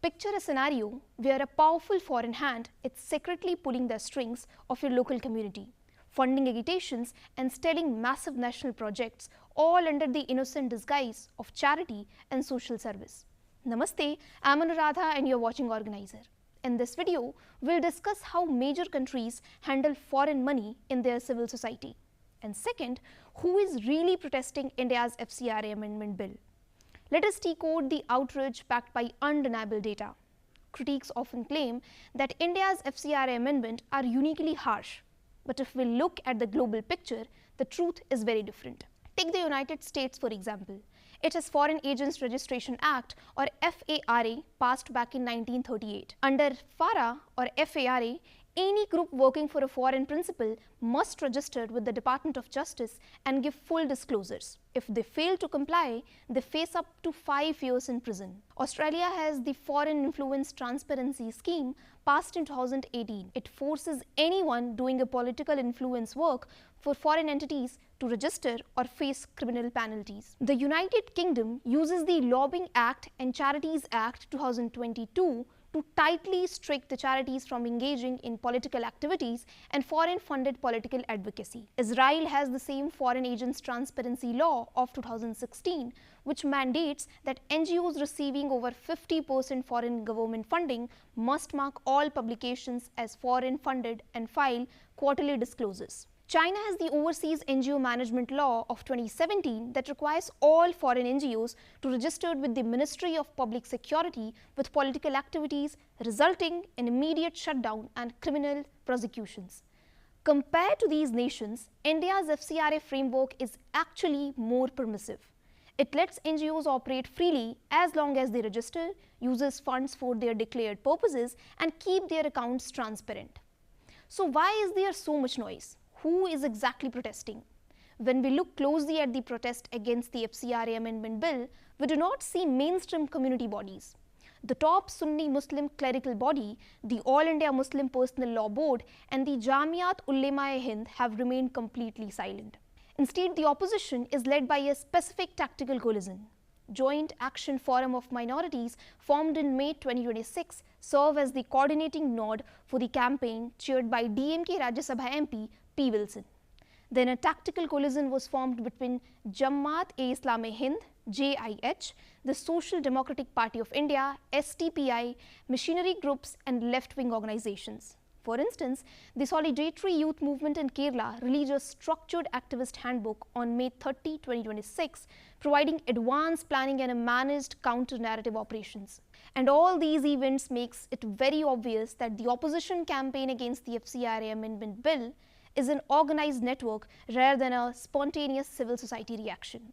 Picture a scenario where a powerful foreign hand is secretly pulling the strings of your local community, funding agitations and stealing massive national projects, all under the innocent disguise of charity and social service. Namaste, I'm Anuradha and you're watching Organiser. In this video, we'll discuss how major countries handle foreign money in their civil society. And second, who is really protesting India's FCRA amendment bill? Let us decode the outrage backed by undeniable data. Critics often claim that India's FCRA amendment are uniquely harsh. But if we look at the global picture, the truth is very different. Take the United States for example. It has Foreign Agents Registration Act or FARA passed back in 1938. Under FARA or FARA, any group working for a foreign principal must register with the Department of Justice and give full disclosures. If they fail to comply, they face up to 5 years in prison. Australia has the Foreign Influence Transparency Scheme passed in 2018. It forces anyone doing a political influence work for foreign entities to register or face criminal penalties. The United Kingdom uses the Lobbying Act and Charities Act 2022 to tightly restrict the charities from engaging in political activities and foreign-funded political advocacy. Israel has the same Foreign Agents Transparency Law of 2016, which mandates that NGOs receiving over 50% foreign government funding must mark all publications as foreign-funded and file quarterly disclosures. China has the Overseas NGO Management Law of 2017 that requires all foreign NGOs to register with the Ministry of Public Security with political activities, resulting in immediate shutdown and criminal prosecutions. Compared to these nations, India's FCRA framework is actually more permissive. It lets NGOs operate freely as long as they register, uses funds for their declared purposes, and keep their accounts transparent. So why is there so much noise? Who is exactly protesting? When we look closely at the protest against the FCRA amendment bill, we do not see mainstream community bodies. The top Sunni Muslim clerical body, the All India Muslim Personal Law Board and the Jamiat Ulema-e-Hind have remained completely silent. Instead, the opposition is led by a specific tactical coalition. Joint Action Forum of Minorities, formed in May 2026, serve as the coordinating node for the campaign chaired by DMK Rajya Sabha MP P. Wilson. Then a tactical coalition was formed between Jamaat-e-Islam-e-Hind, JIH, the Social Democratic Party of India, STPI, missionary groups and left-wing organizations. For instance, the Solidarity Youth Movement in Kerala released a structured activist handbook on May 30, 2026, providing advanced planning and a managed counter-narrative operations. And all these events makes it very obvious that the opposition campaign against the FCRA amendment bill is an organized network rather than a spontaneous civil society reaction.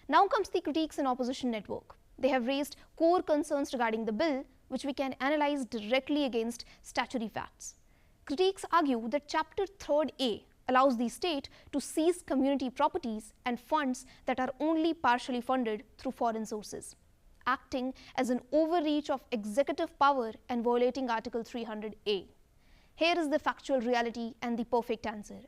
Now comes the critiques and opposition network. They have raised core concerns regarding the bill, which we can analyze directly against statutory facts. Critics argue that Chapter 3A allows the state to seize community properties and funds that are only partially funded through foreign sources, acting as an overreach of executive power and violating Article 300A. Here is the factual reality and the perfect answer.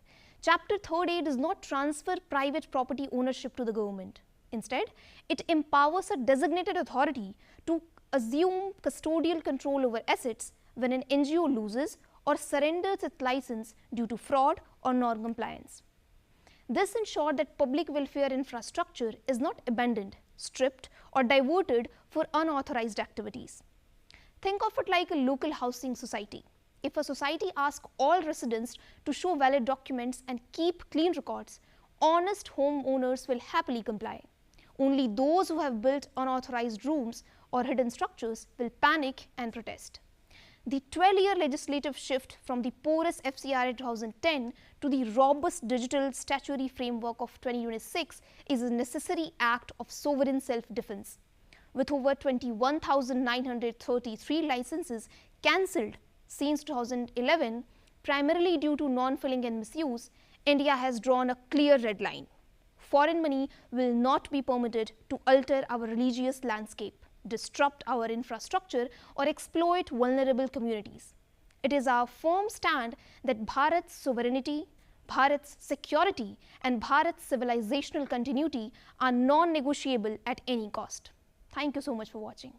Chapter 3A does not transfer private property ownership to the government. Instead, it empowers a designated authority to assume custodial control over assets when an NGO loses or surrenders its license due to fraud or non-compliance. This ensures that public welfare infrastructure is not abandoned, stripped, or diverted for unauthorized activities. Think of it like a local housing society. If a society asks all residents to show valid documents and keep clean records, honest homeowners will happily comply. Only those who have built unauthorized rooms or hidden structures will panic and protest. The 12-year legislative shift from the porous FCRA 2010 to the robust digital statutory framework of 2026 is a necessary act of sovereign self-defense. With over 21,933 licenses cancelled since 2011, primarily due to non-filling and misuse, India has drawn a clear red line. Foreign money will not be permitted to alter our religious landscape, disrupt our infrastructure, or exploit vulnerable communities. It is our firm stand that Bharat's sovereignty, Bharat's security, and Bharat's civilizational continuity are non-negotiable at any cost. Thank you so much for watching.